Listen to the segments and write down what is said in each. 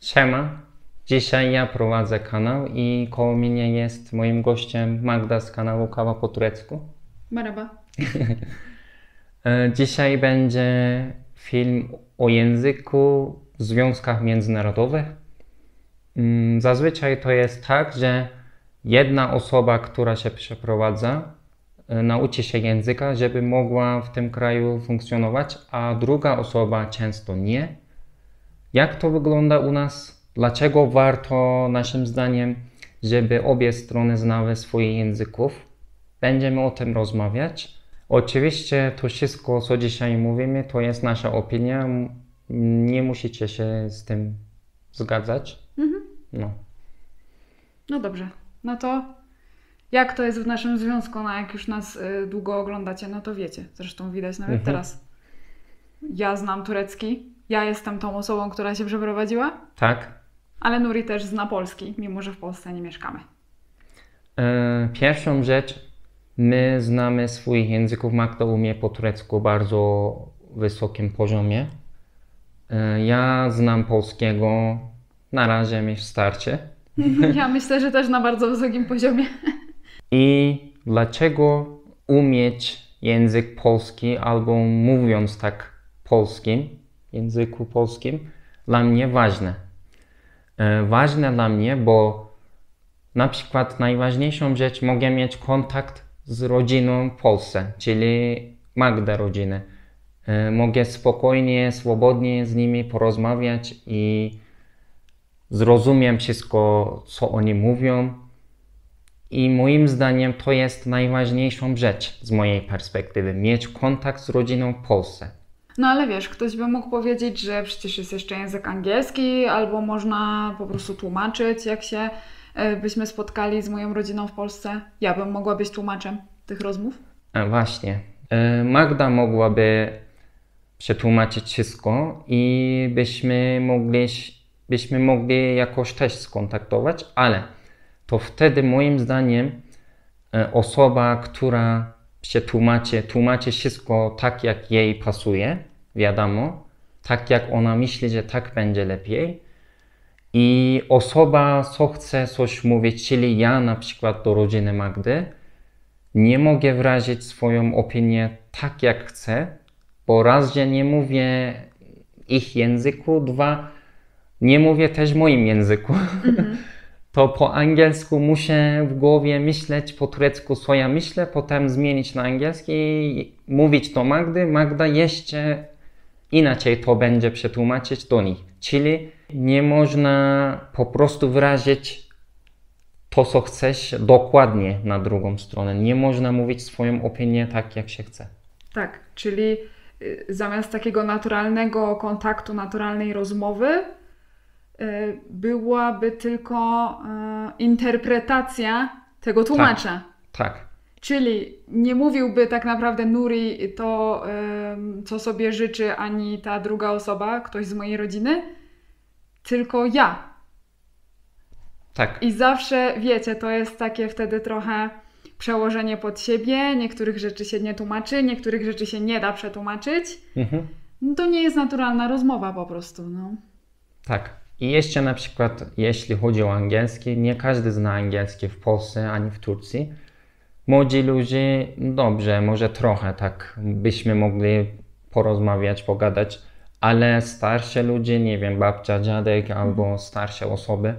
Siema, dzisiaj ja prowadzę kanał i koło mnie jest moim gościem Magda z kanału Kawa po turecku. Merhaba. Dzisiaj będzie film o języku w związkach międzynarodowych. Zazwyczaj to jest tak, że jedna osoba, która się przeprowadza, nauczy się języka, żeby mogła w tym kraju funkcjonować, a druga osoba często nie. Jak to wygląda u nas? Dlaczego warto, naszym zdaniem, żeby obie strony znały swoich języków? Będziemy o tym rozmawiać. Oczywiście to wszystko, co dzisiaj mówimy, to jest nasza opinia. Nie musicie się z tym zgadzać. No. No dobrze. No to jak to jest w naszym związku? No jak już nas długo oglądacie, no to wiecie. Zresztą widać nawet teraz. Ja znam turecki. Ja jestem tą osobą, która się przeprowadziła. Tak. Ale Nuri też zna polski, mimo że w Polsce nie mieszkamy. Pierwszą rzecz, my znamy swoich języków. Magda umie po turecku bardzo wysokim poziomie. Ja znam polskiego. Na razie mi starczy. Ja myślę, że też na bardzo wysokim poziomie. I dlaczego umieć język polski albo mówiąc tak polskim, języku polskim, dla mnie ważne. Ważne dla mnie, bo na przykład najważniejszą rzecz mogę mieć kontakt z rodziną w Polsce, czyli Magda rodziny. Mogę spokojnie, swobodnie z nimi porozmawiać i zrozumiem wszystko, co oni mówią. I moim zdaniem to jest najważniejszą rzecz z mojej perspektywy, mieć kontakt z rodziną w Polsce. No ale wiesz, ktoś by mógł powiedzieć, że przecież jest jeszcze język angielski, albo można po prostu tłumaczyć, jak się byśmy spotkali z moją rodziną w Polsce. Ja bym mogła być tłumaczem tych rozmów. Właśnie. Magda mogłaby przetłumaczyć wszystko i byśmy mogli jakoś też skontaktować, ale to wtedy moim zdaniem osoba, która się tłumaczy wszystko tak, jak jej pasuje, wiadomo, tak jak ona myśli, że tak będzie lepiej. I osoba, co chce coś mówić, czyli ja na przykład do rodziny Magdy, nie mogę wyrazić swoją opinię tak, jak chcę, bo raz, że nie mówię ich języku, dwa, nie mówię też moim języku. To po angielsku muszę w głowie myśleć po turecku, co ja myślę, potem zmienić na angielski i mówić do Magdy. Magda jeszcze inaczej to będzie przetłumaczyć do nich. Czyli nie można po prostu wyrazić to, co chcesz dokładnie na drugą stronę. Nie można mówić swoją opinię tak, jak się chce. Tak, czyli zamiast takiego naturalnego kontaktu, naturalnej rozmowy, byłaby tylko interpretacja tego tłumacza. Tak. Czyli nie mówiłby tak naprawdę Nuri to, co sobie życzy, ani ta druga osoba, ktoś z mojej rodziny, tylko ja. Tak. I zawsze, wiecie, to jest takie wtedy trochę przełożenie pod siebie. Niektórych rzeczy się nie tłumaczy, niektórych rzeczy się nie da przetłumaczyć. No to nie jest naturalna rozmowa po prostu, no. Tak. I jeszcze na przykład, jeśli chodzi o angielski, nie każdy zna angielski w Polsce ani w Turcji. Młodzi ludzie, dobrze, może trochę tak byśmy mogli porozmawiać, pogadać, ale starsi ludzie, nie wiem, babcia, dziadek albo starsze osoby,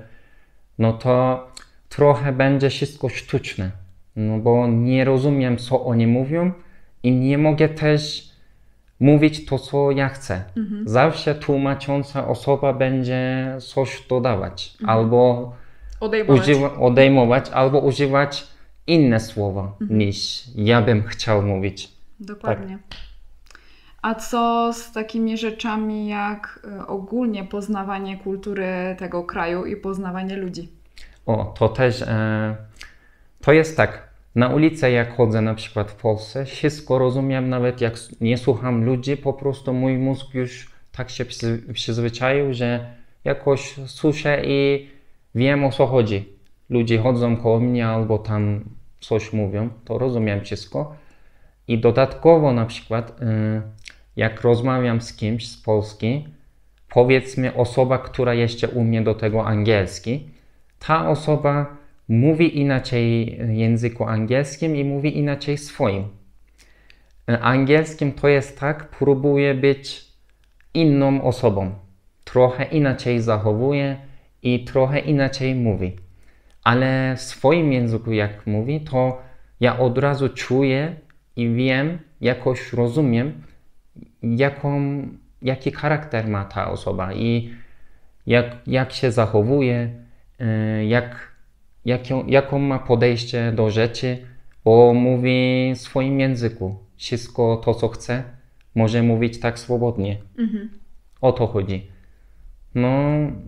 no to trochę będzie wszystko sztuczne, no bo nie rozumiem, co oni mówią i nie mogę też mówić to, co ja chcę. Zawsze tłumacząca osoba będzie coś dodawać albo odejmować, albo używać inne słowa niż ja bym chciał mówić. Dokładnie. Tak. A co z takimi rzeczami jak ogólnie poznawanie kultury tego kraju i poznawanie ludzi? O, to też, to jest tak, na ulicę jak chodzę na przykład w Polsce, wszystko rozumiem, nawet jak nie słucham ludzi, po prostu mój mózg już tak się przyzwyczaił, że jakoś słyszę i wiem, o co chodzi. Ludzie chodzą koło mnie albo tam coś mówią, to rozumiem wszystko. I dodatkowo na przykład, jak rozmawiam z kimś z Polski, powiedzmy osoba, która jeszcze umie do tego angielski, ta osoba mówi inaczej w języku angielskim i mówi inaczej swoim. Angielskim to jest tak, próbuje być inną osobą. Trochę inaczej zachowuje i trochę inaczej mówi. Ale w swoim języku jak mówi, to ja od razu czuję i wiem, jakoś rozumiem, jaki charakter ma ta osoba i jak się zachowuje, jaką ma podejście do rzeczy, bo mówi w swoim języku. Wszystko to, co chce, może mówić tak swobodnie. O to chodzi. No,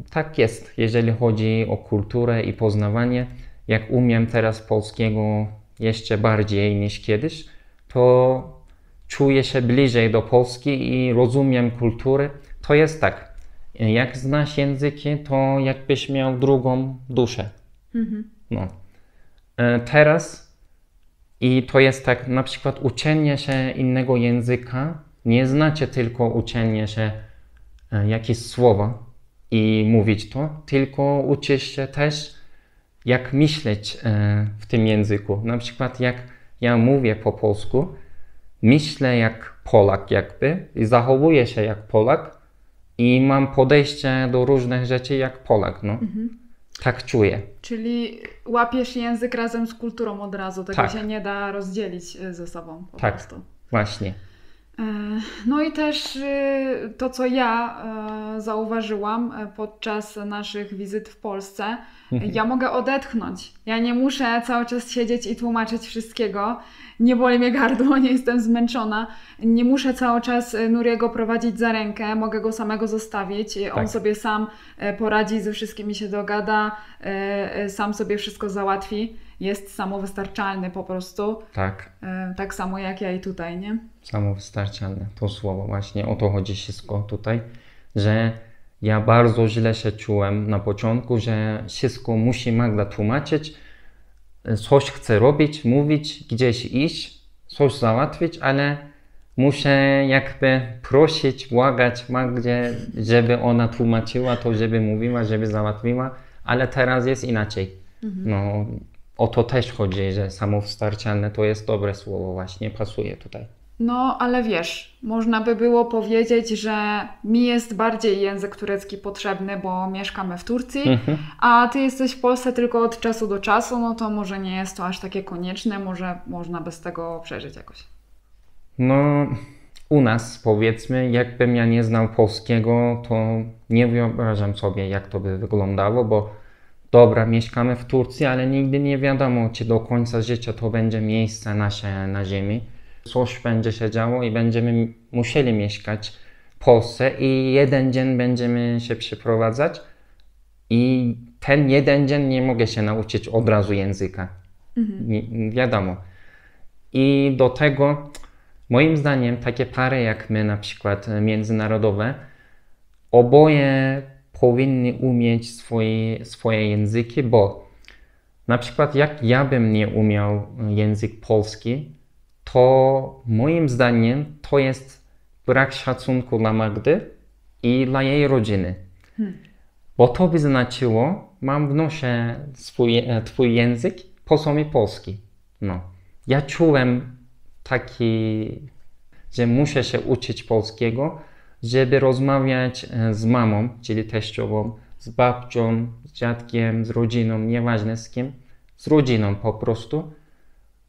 tak jest, jeżeli chodzi o kulturę i poznawanie. Jak umiem teraz polskiego jeszcze bardziej niż kiedyś, to czuję się bliżej do Polski i rozumiem kulturę. To jest tak, jak znasz języki, to jakbyś miał drugą duszę. No. Teraz i to jest tak, na przykład uczenie się innego języka nie znaczy tylko uczenie się jakieś słowa i mówić to, tylko uczysz się też jak myśleć w tym języku. Na przykład jak ja mówię po polsku, myślę jak Polak jakby i zachowuję się jak Polak i mam podejście do różnych rzeczy jak Polak, no. Tak czuję. Czyli łapiesz język razem z kulturą od razu, tego Tak. się nie da rozdzielić ze sobą po Tak, prostu. właśnie. No i też to, co ja zauważyłam podczas naszych wizyt w Polsce, ja mogę odetchnąć. Ja nie muszę cały czas siedzieć i tłumaczyć wszystkiego. Nie boli mnie gardło, nie jestem zmęczona. Nie muszę cały czas Nuriego prowadzić za rękę, mogę go samego zostawić. On Tak. sobie sam poradzi, ze wszystkimi się dogada, sam sobie wszystko załatwi. Jest samowystarczalny po prostu. Tak. Tak samo jak ja i tutaj, nie? Samowystarczalne, to słowo właśnie, o to chodzi wszystko tutaj, że ja bardzo źle się czułem na początku, że wszystko musi Magda tłumaczyć, coś chce robić, mówić, gdzieś iść, coś załatwić, ale muszę jakby prosić, błagać Magdzie, żeby ona tłumaczyła to, żeby mówiła, żeby załatwiła, ale teraz jest inaczej. No, o to też chodzi, że samowystarczalne to jest dobre słowo właśnie, pasuje tutaj. No, ale wiesz, można by było powiedzieć, że mi jest bardziej język turecki potrzebny, bo mieszkamy w Turcji, a ty jesteś w Polsce tylko od czasu do czasu, no to może nie jest to aż takie konieczne, może można bez tego przeżyć jakoś. No, u nas powiedzmy, jakbym ja nie znał polskiego, to nie wyobrażam sobie, jak to by wyglądało, bo dobra, mieszkamy w Turcji, ale nigdy nie wiadomo, czy do końca życia to będzie miejsce nasze na ziemi. Coś będzie się działo i będziemy musieli mieszkać w Polsce i jeden dzień będziemy się przeprowadzać i ten jeden dzień nie mogę się nauczyć od razu języka. Nie wiadomo. I do tego, moim zdaniem, takie pary jak my, na przykład międzynarodowe, oboje powinny umieć swoje języki, bo na przykład jak ja bym nie umiał język polski, to moim zdaniem to jest brak szacunku dla Magdy i dla jej rodziny. Bo to by znaczyło, mam w nosie twój język, po co mi polski. No. Ja czułem taki, że muszę się uczyć polskiego, żeby rozmawiać z mamą, czyli teściową, z babcią, z dziadkiem, z rodziną, nieważne z kim, z rodziną po prostu.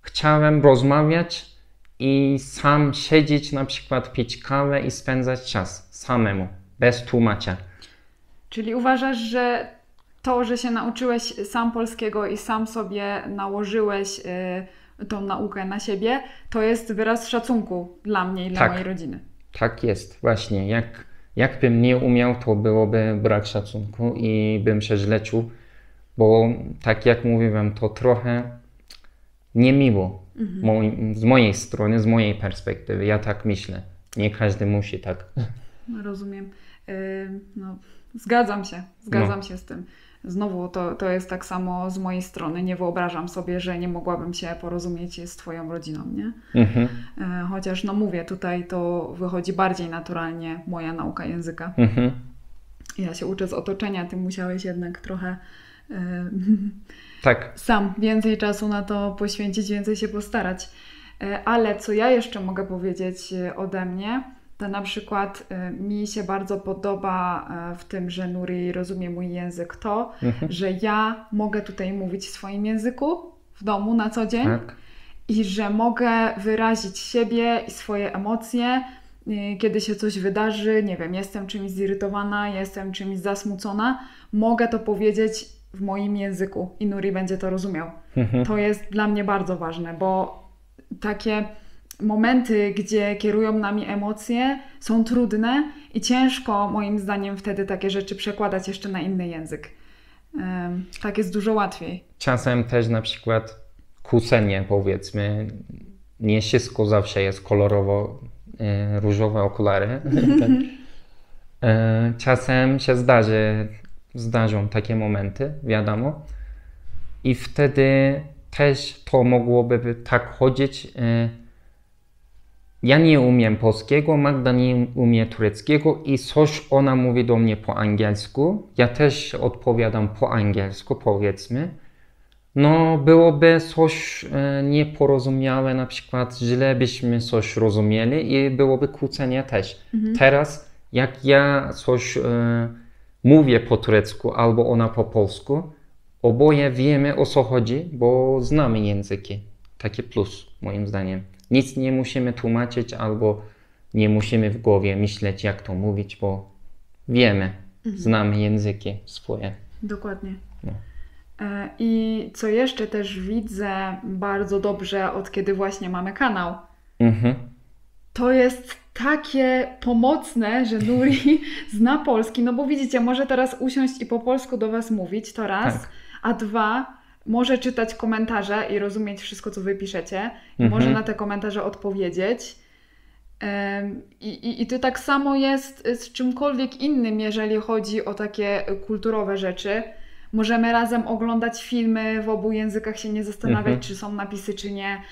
Chciałem rozmawiać i sam siedzieć, na przykład pić kawę i spędzać czas samemu, bez tłumacza. Czyli uważasz, że to, że się nauczyłeś sam polskiego i sam sobie nałożyłeś tą naukę na siebie, to jest wyraz szacunku dla mnie i dla mojej rodziny. Tak jest, właśnie. Jakbym nie umiał, to byłoby brak szacunku i bym się źle czuł, bo tak jak mówiłem, to trochę niemiło z mojej strony, z mojej perspektywy. Ja tak myślę. Nie każdy musi tak. Rozumiem. No, zgadzam się z tym. Znowu to jest tak samo z mojej strony. Nie wyobrażam sobie, że nie mogłabym się porozumieć z twoją rodziną, nie? Chociaż no mówię, tutaj to wychodzi bardziej naturalnie moja nauka języka. Ja się uczę z otoczenia, ty musiałeś jednak trochę Tak. sam więcej czasu na to poświęcić, więcej się postarać. Ale co ja jeszcze mogę powiedzieć ode mnie, to na przykład mi się bardzo podoba w tym, że Nuri rozumie mój język to, że ja mogę tutaj mówić w swoim języku w domu na co dzień i że mogę wyrazić siebie i swoje emocje, kiedy się coś wydarzy, nie wiem, jestem czymś zirytowana, jestem czymś zasmucona, mogę to powiedzieć w moim języku i Nuri będzie to rozumiał. To jest dla mnie bardzo ważne, bo takie momenty, gdzie kierują nami emocje, są trudne i ciężko moim zdaniem wtedy takie rzeczy przekładać jeszcze na inny język. Tak jest dużo łatwiej. Czasem też na przykład kłócenie, powiedzmy, nie wszystko zawsze jest kolorowo, różowe okulary. Czasem się zdarzą takie momenty, wiadomo. I wtedy też to mogłoby tak chodzić. Ja nie umiem polskiego, Magda nie umie tureckiego i coś ona mówi do mnie po angielsku. Ja też odpowiadam po angielsku, powiedzmy. No, byłoby coś nieporozumiałe, na przykład źle byśmy coś rozumieli i byłoby kłócenie też. Teraz, jak ja coś mówię po turecku albo ona po polsku, oboje wiemy, o co chodzi, bo znamy języki. Taki plus, moim zdaniem. Nic nie musimy tłumaczyć albo nie musimy w głowie myśleć, jak to mówić, bo wiemy, znamy języki swoje. Dokładnie. No. I co jeszcze też widzę bardzo dobrze, od kiedy właśnie mamy kanał, to jest takie pomocne, że Nuri zna polski, no bo widzicie, może teraz usiąść i po polsku do Was mówić, to raz, a dwa, może czytać komentarze i rozumieć wszystko, co Wy piszecie i może na te komentarze odpowiedzieć. I to tak samo jest z czymkolwiek innym, jeżeli chodzi o takie kulturowe rzeczy. Możemy razem oglądać filmy w obu językach, się nie zastanawiać, czy są napisy, czy nie.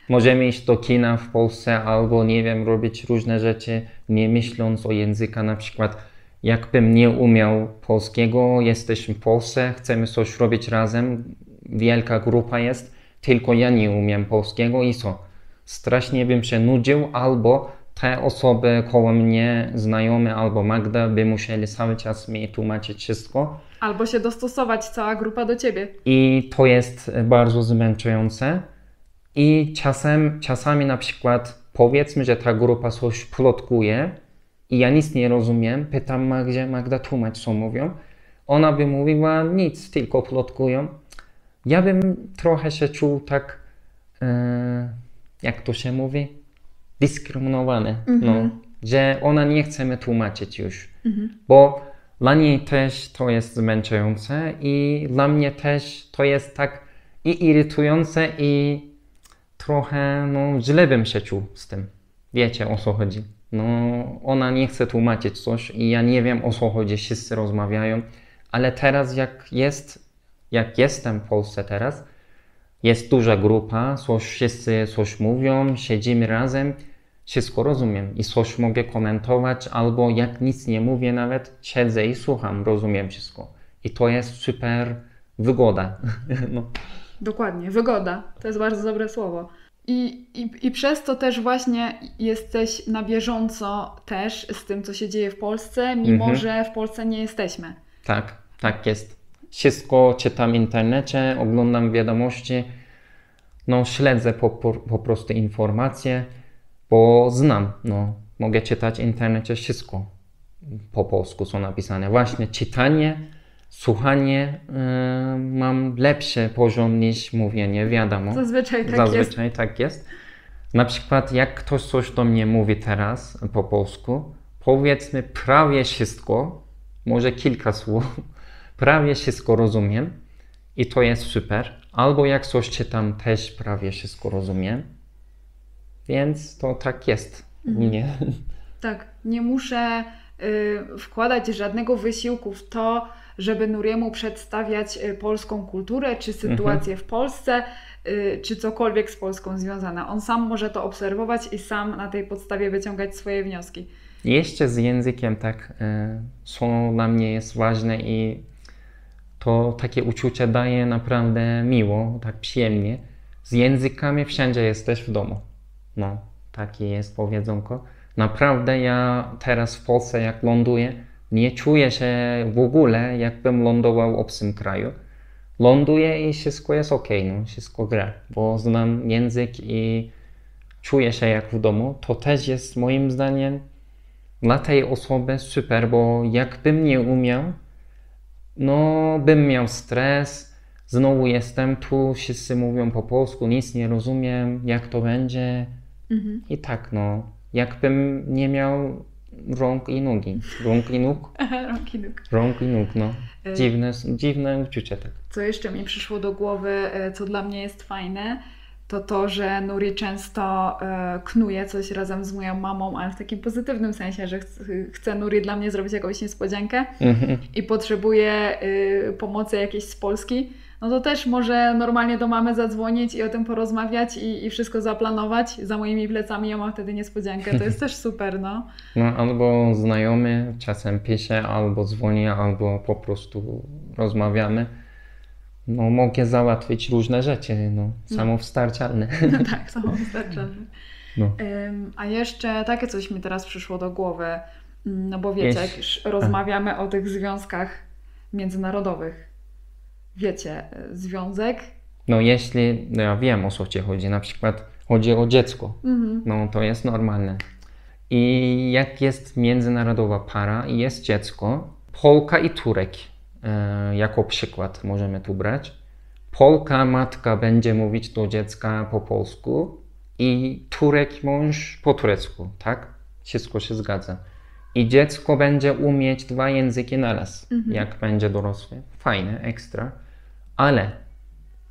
Możemy iść do kina w Polsce albo, nie wiem, robić różne rzeczy, nie myśląc o języku. Na przykład, jakbym nie umiał polskiego, jesteśmy w Polsce, chcemy coś robić razem, wielka grupa jest, tylko ja nie umiem polskiego i co? Strasznie bym się nudził, albo te osoby koło mnie, znajome albo Magda, by musieli cały czas mi tłumaczyć wszystko. Albo się dostosować cała grupa do Ciebie. I to jest bardzo zmęczające. I czasami na przykład powiedzmy, że ta grupa coś plotkuje i ja nic nie rozumiem, pytam Magda tłumacz, co mówią. Ona by mówiła nic, tylko plotkują. Ja bym trochę się czuł tak, jak to się mówi, dyskryminowany, no, że ona nie chce mi tłumaczyć już, bo dla niej też to jest zmęczające i dla mnie też to jest tak i irytujące i trochę, no, źle bym się czuł z tym. Wiecie, o co chodzi. No, ona nie chce tłumaczyć coś i ja nie wiem, o co chodzi, wszyscy rozmawiają, ale teraz jak jestem w Polsce teraz, jest duża grupa, wszyscy coś mówią, siedzimy razem, wszystko rozumiem i coś mogę komentować, albo jak nic nie mówię nawet, siedzę i słucham, rozumiem wszystko. I to jest super wygoda. No. Dokładnie, wygoda. To jest bardzo dobre słowo. I przez to też właśnie jesteś na bieżąco też z tym, co się dzieje w Polsce, mimo że w Polsce nie jesteśmy. Tak jest. Wszystko czytam w internecie, oglądam wiadomości, no śledzę po prostu informacje, bo znam, no mogę czytać w internecie wszystko po polsku, co napisane. Właśnie czytanie, słuchanie mam lepszy poziom niż mówienie, wiadomo. Zazwyczaj tak jest. Na przykład jak ktoś coś do mnie mówi teraz po polsku, powiedzmy prawie wszystko, może kilka słów, prawie wszystko rozumiem i to jest super. Albo jak coś czytam, też prawie wszystko rozumiem. Więc to tak jest u mnie. Tak, nie muszę wkładać żadnego wysiłku w to, żeby Nuriemu przedstawiać polską kulturę, czy sytuację w Polsce, czy cokolwiek z Polską związane. On sam może to obserwować i sam na tej podstawie wyciągać swoje wnioski. Jeszcze z językiem tak, co dla mnie jest ważne i to takie uczucie daje naprawdę miło, tak przyjemnie. Z językami wszędzie jesteś w domu. No, takie jest powiedzonko. Naprawdę ja teraz w Polsce jak ląduję, nie czuję się w ogóle jakbym lądował w obcym kraju. Ląduję i wszystko jest ok, no, wszystko gra, bo znam język i czuję się jak w domu. To też jest moim zdaniem dla tej osoby super, bo jakbym nie umiał, no bym miał stres, znowu jestem tu, wszyscy mówią po polsku, nic nie rozumiem, jak to będzie. I tak no, jakbym nie miał rąk i nogi. Rąk i nóg? Rąk i nóg, no. Dziwne uczucie tak. Co jeszcze mi przyszło do głowy, co dla mnie jest fajne, to to, że Nuri często knuje coś razem z moją mamą, ale w takim pozytywnym sensie, że chce Nuri dla mnie zrobić jakąś niespodziankę i potrzebuje pomocy jakiejś z Polski, no to też może normalnie do mamy zadzwonić i o tym porozmawiać i wszystko zaplanować. Za moimi plecami ja mam wtedy niespodziankę. To jest też super, no. No albo znajomy czasem pisze, albo dzwoni, albo po prostu rozmawiamy. No mogę załatwić różne rzeczy, no. Samowystarczalne. No tak, samowystarczalne. No. A jeszcze takie coś mi teraz przyszło do głowy. No bo wiecie, jak już rozmawiamy o tych związkach międzynarodowych. Wiecie, związek? No jeśli, no ja wiem o co ci chodzi, na przykład chodzi o dziecko, no to jest normalne. I jak jest międzynarodowa para i jest dziecko, Polka i Turek, jako przykład możemy tu brać. Polka matka będzie mówić do dziecka po polsku i Turek mąż po turecku, tak? Wszystko się zgadza. I dziecko będzie umieć 2 języki naraz, jak będzie dorosłe. Fajne, ekstra. Ale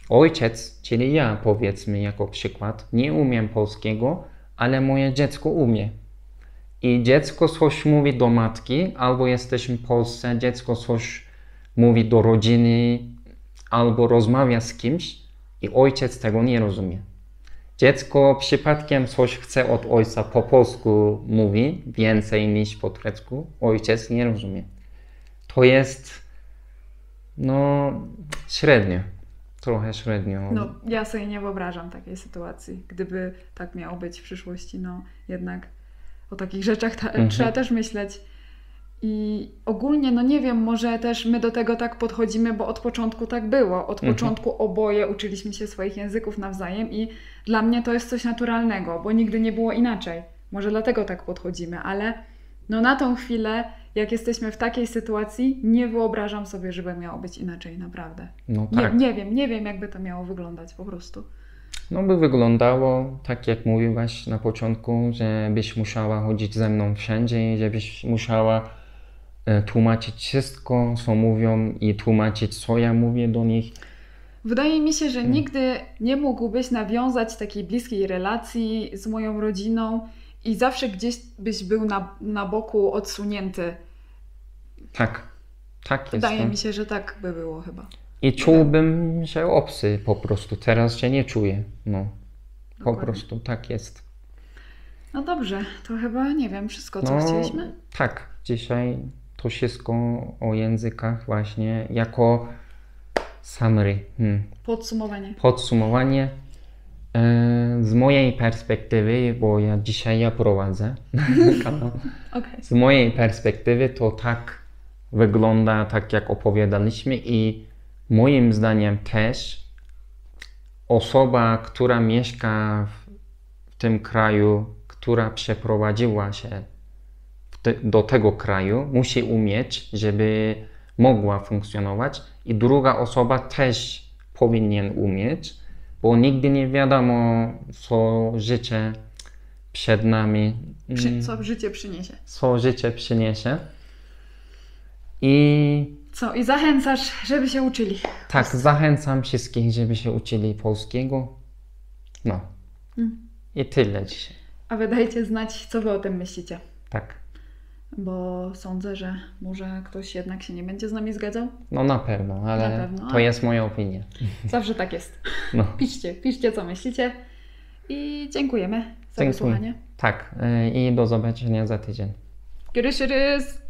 ojciec, czyli ja powiedzmy jako przykład, nie umiem polskiego, ale moje dziecko umie. I dziecko coś mówi do matki, albo jesteśmy w Polsce, dziecko coś mówi do rodziny, albo rozmawia z kimś i ojciec tego nie rozumie. Dziecko przypadkiem coś chce od ojca po polsku mówi więcej niż po turecku, ojciec nie rozumie. To jest no średnio, trochę średnio. No ja sobie nie wyobrażam takiej sytuacji, gdyby tak miało być w przyszłości, no jednak o takich rzeczach trzeba też myśleć. I ogólnie, no nie wiem, może też my do tego tak podchodzimy, bo od początku tak było. Od początku oboje uczyliśmy się swoich języków nawzajem i dla mnie to jest coś naturalnego, bo nigdy nie było inaczej. Może dlatego tak podchodzimy, ale no na tą chwilę, jak jesteśmy w takiej sytuacji, nie wyobrażam sobie, żeby miało być inaczej, naprawdę. No tak. Nie wiem, jakby to miało wyglądać po prostu. No by wyglądało, tak jak mówiłaś na początku, że byś musiała chodzić ze mną wszędzie i żebyś musiała tłumaczyć wszystko, co mówią i tłumaczyć, co ja mówię do nich. Wydaje mi się, że nigdy nie mógłbyś nawiązać takiej bliskiej relacji z moją rodziną i zawsze gdzieś byś był na boku odsunięty. Tak, tak jest. Wydaje mi się, że tak by było chyba. I czułbym się obcy po prostu. Teraz się nie czuję. No, po prostu tak jest. No dobrze, to chyba nie wiem, wszystko co chcieliśmy? Tak, dzisiaj to wszystko o językach właśnie jako summary. Podsumowanie. Z mojej perspektywy, bo ja prowadzę kanał. Z mojej perspektywy to tak wygląda, tak jak opowiadaliśmy i moim zdaniem też osoba, która mieszka w tym kraju, która przeprowadziła się do tego kraju, musi umieć, żeby mogła funkcjonować i druga osoba też powinien umieć, bo nigdy nie wiadomo, co życie przed nami. Co życie przyniesie. Co życie przyniesie. I zachęcasz, żeby się uczyli. Tak, zachęcam wszystkich, żeby się uczyli polskiego. No. I tyle dzisiaj. A wy dajcie znać, co wy o tym myślicie. Tak. Bo sądzę, że może ktoś jednak się nie będzie z nami zgadzał. No na pewno, ale to jest moja opinia. Zawsze tak jest. No. Piszcie co myślicie i dziękujemy za wysłuchanie. Tak, i do zobaczenia za tydzień. Görüşürüz.